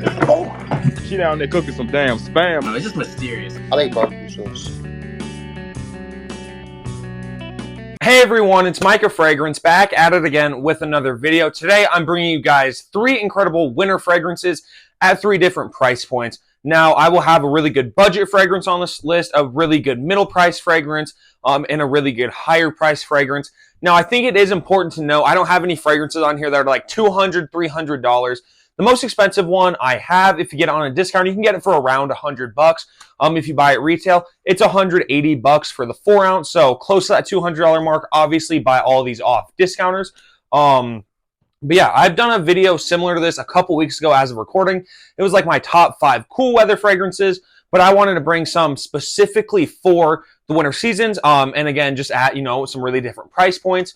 She down there cooking some damn spam. No, it's just mysterious. I like barbecue sauce. Hey everyone, it's Micah Fragrance back at it again with another video. Today I'm bringing you guys 3 incredible winter fragrances at 3 different price points. Now I will have a really good budget fragrance on this list, a really good middle price fragrance, and a really good higher price fragrance. Now I think it is important to know I don't have any fragrances on here that are like $200, $300. The most expensive one I have, if you get it on a discount, you can get it for around $100. If you buy it retail, it's $180 for the 4 ounce, so close to that $200 mark. Obviously, buy all these off discounters. But yeah, I've done a video similar to this a couple weeks ago as of recording. It was like my top 5 cool weather fragrances, but I wanted to bring some specifically for the winter seasons. And again, just at some really different price points.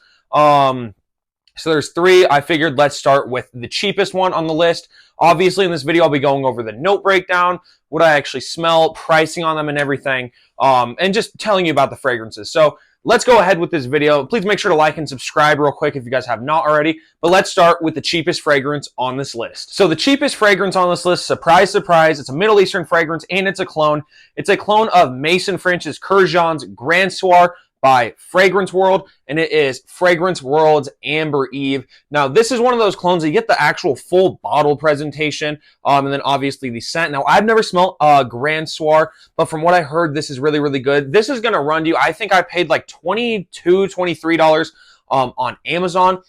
So there's 3. I figured let's start with the cheapest one on the list. Obviously, in this video, I'll be going over the note breakdown, what I actually smell, pricing on them and everything, and just telling you about the fragrances. So let's go ahead with this video. Please make sure to like and subscribe real quick if you guys have not already. But let's start with the cheapest fragrance on this list. So the cheapest fragrance on this list, surprise, surprise, it's a Middle Eastern fragrance and it's a clone. It's a clone of Maison France's Kurkdjian's Grand Soir by Fragrance World, and it is Fragrance World's Amber Eve. Now, this is one of those clones that you get the actual full bottle presentation, and then obviously the scent. Now, I've never smelled Grand Soir, but from what I heard, this is really, really good. This is going to run you, I think I paid like $22, $23 on Amazon,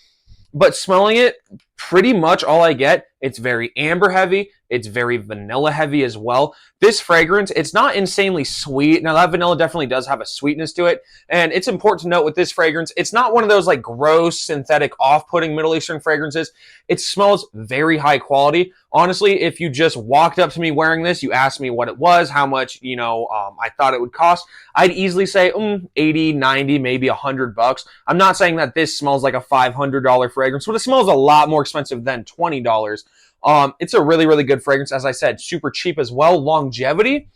but smelling it, pretty much all I get, it's very amber heavy. It's very vanilla heavy as well. This fragrance, it's not insanely sweet. Now that vanilla definitely does have a sweetness to it. And it's important to note with this fragrance, it's not one of those like gross, synthetic, off-putting Middle Eastern fragrances. It smells very high quality. Honestly, if you just walked up to me wearing this, you asked me what it was, how much, I thought it would cost, I'd easily say 80, 90, maybe $100. I'm not saying that this smells like a $500 fragrance, but it smells a lot more expensive than $20. It's a really, really good fragrance. As I said, super cheap as well. Longevity,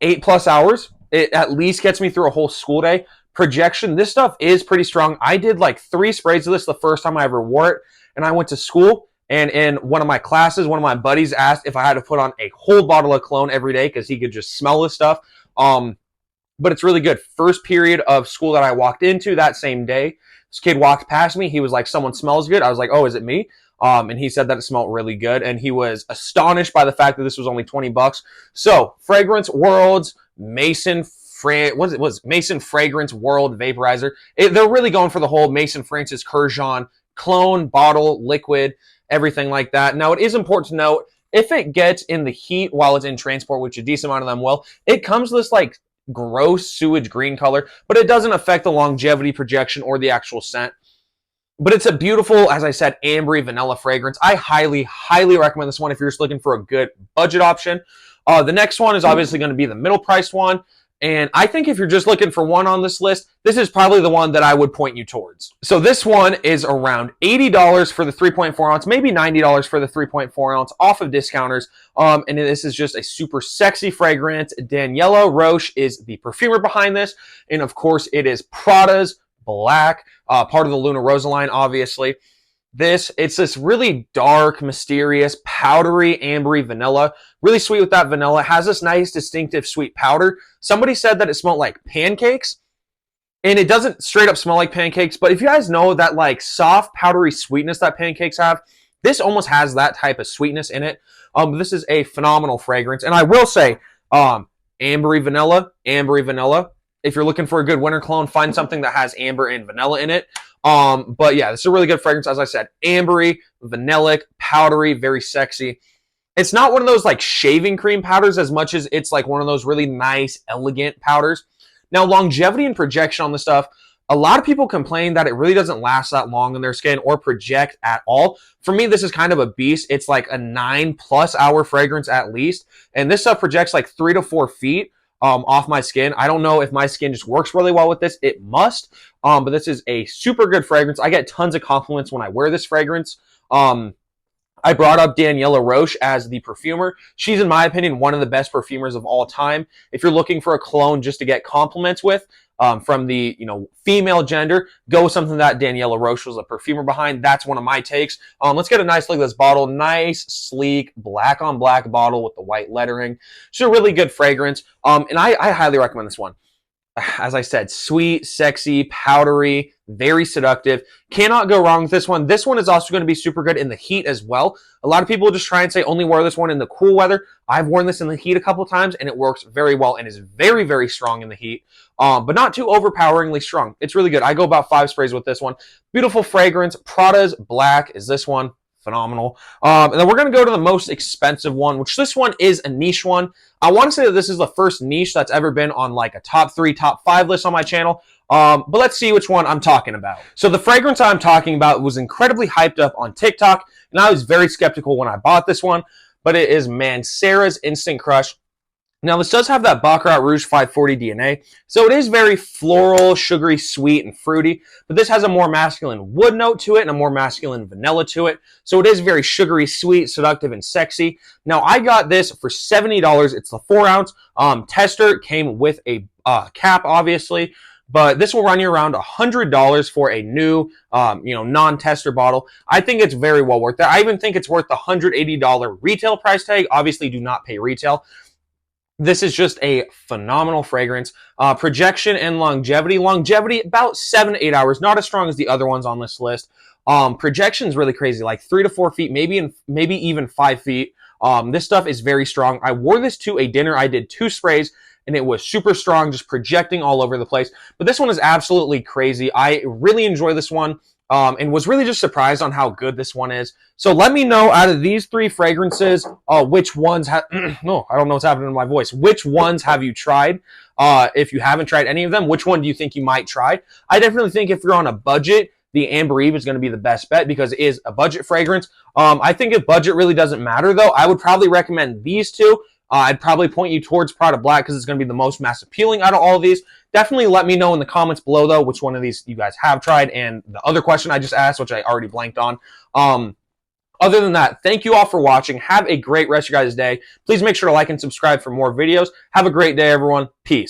8+ hours. It at least gets me through a whole school day. Projection, this stuff is pretty strong. I did like 3 sprays of this the first time I ever wore it, and I went to school, and in one of my classes, one of my buddies asked if I had to put on a whole bottle of cologne every day because he could just smell this stuff. But it's really good. First period of school that I walked into that same day, this kid walked past me. He was like, "Someone smells good." I was like, "Oh, is it me?" And he said that it smelled really good, and he was astonished by the fact that this was only $20. So, Fragrance World's Maison Fragrance World Vaporizer. They're really going for the whole Maison France's Kurkdjian clone, bottle, liquid, everything like that. Now, it is important to note, if it gets in the heat while it's in transport, which a decent amount of them will, it comes this like gross sewage green color, but it doesn't affect the longevity, projection, or the actual scent. But it's a beautiful, as I said, ambery vanilla fragrance. I highly, highly recommend this one if you're just looking for a good budget option. The next one is obviously going to be the middle priced one. And I think if you're just looking for one on this list, this is probably the one that I would point you towards. So this one is around $80 for the 3.4 ounce, maybe $90 for the 3.4 ounce off of discounters. And this is just a super sexy fragrance. Daniela Roche is the perfumer behind this. And of course, it is Prada's Black, part of the Luna Rosa line, obviously. It's this really dark, mysterious, powdery, ambery vanilla. Really sweet with that vanilla. It has this nice, distinctive, sweet powder. Somebody said that it smelled like pancakes. And it doesn't straight up smell like pancakes, but if you guys know that like soft, powdery sweetness that pancakes have, this almost has that type of sweetness in it. This is a phenomenal fragrance. And I will say, ambery vanilla. If you're looking for a good winter cologne, find something that has amber and vanilla in it. But yeah, this is a really good fragrance. As I said, ambery, vanillic, powdery, very sexy. It's not one of those like shaving cream powders as much as it's like one of those really nice, elegant powders. Now, longevity and projection on this stuff, a lot of people complain that it really doesn't last that long in their skin or project at all. For me, this is kind of a beast. It's like a 9+ hour fragrance at least. And this stuff projects like 3 to 4 feet. Off my skin. I don't know if my skin just works really well with this. It must. But this is a super good fragrance. I get tons of compliments when I wear this fragrance. I brought up Daniela Roche as the perfumer. She's, in my opinion, one of the best perfumers of all time. If you're looking for a cologne just to get compliments with, from the female gender, go with something that Daniela Roche was a perfumer behind. That's one of my takes. Let's get a nice look at this bottle. Nice, sleek, black on black bottle with the white lettering. It's a really good fragrance. And I highly recommend this one. As I said, sweet, sexy, powdery, very seductive. Cannot go wrong with this one. This one is also going to be super good in the heat as well. A lot of people just try and say only wear this one in the cool weather. I've worn this in the heat a couple times, and it works very well and is very, very strong in the heat, but not too overpoweringly strong. It's really good. I go about 5 sprays with this one. Beautiful fragrance. Prada's Black is this one. Phenomenal. And then we're going to go to the most expensive one, which this one is a niche one. I want to say that this is the first niche that's ever been on like a top 3, top 5 list on my channel. But let's see which one I'm talking about. So the fragrance I'm talking about was incredibly hyped up on TikTok, and I was very skeptical when I bought this one, but it is Mancera's Instant Crush. Now, this does have that Baccarat Rouge 540 DNA, so it is very floral, sugary, sweet, and fruity, but this has a more masculine wood note to it and a more masculine vanilla to it, so it is very sugary, sweet, seductive, and sexy. Now, I got this for $70. It's the 4-ounce. Tester came with a cap, obviously, but this will run you around $100 for a new, non-tester bottle. I think it's very well worth it. I even think it's worth the $180 retail price tag. Obviously, do not pay retail. This is just a phenomenal fragrance. Projection and longevity. Longevity, about 7 to 8 hours. Not as strong as the other ones on this list. Projection is really crazy, like 3 to 4 feet, maybe even 5 feet. This stuff is very strong. I wore this to a dinner. I did 2 sprays, and it was super strong, just projecting all over the place. But this one is absolutely crazy. I really enjoy this one. And was really just surprised on how good this one is. So let me know, out of these 3 fragrances, which ones have, no, I don't know what's happening to my voice. Which ones have you tried? If you haven't tried any of them, which one do you think you might try? I definitely think if you're on a budget, the Amber Eve is going to be the best bet because it is a budget fragrance. I think if budget really doesn't matter, though, I would probably recommend these 2. I'd probably point you towards Prada Black because it's going to be the most mass appealing out of all of these. Definitely let me know in the comments below, though, which one of these you guys have tried. And the other question I just asked, which I already blanked on. Other than that, thank you all for watching. Have a great rest of your guys' day. Please make sure to like and subscribe for more videos. Have a great day, everyone. Peace.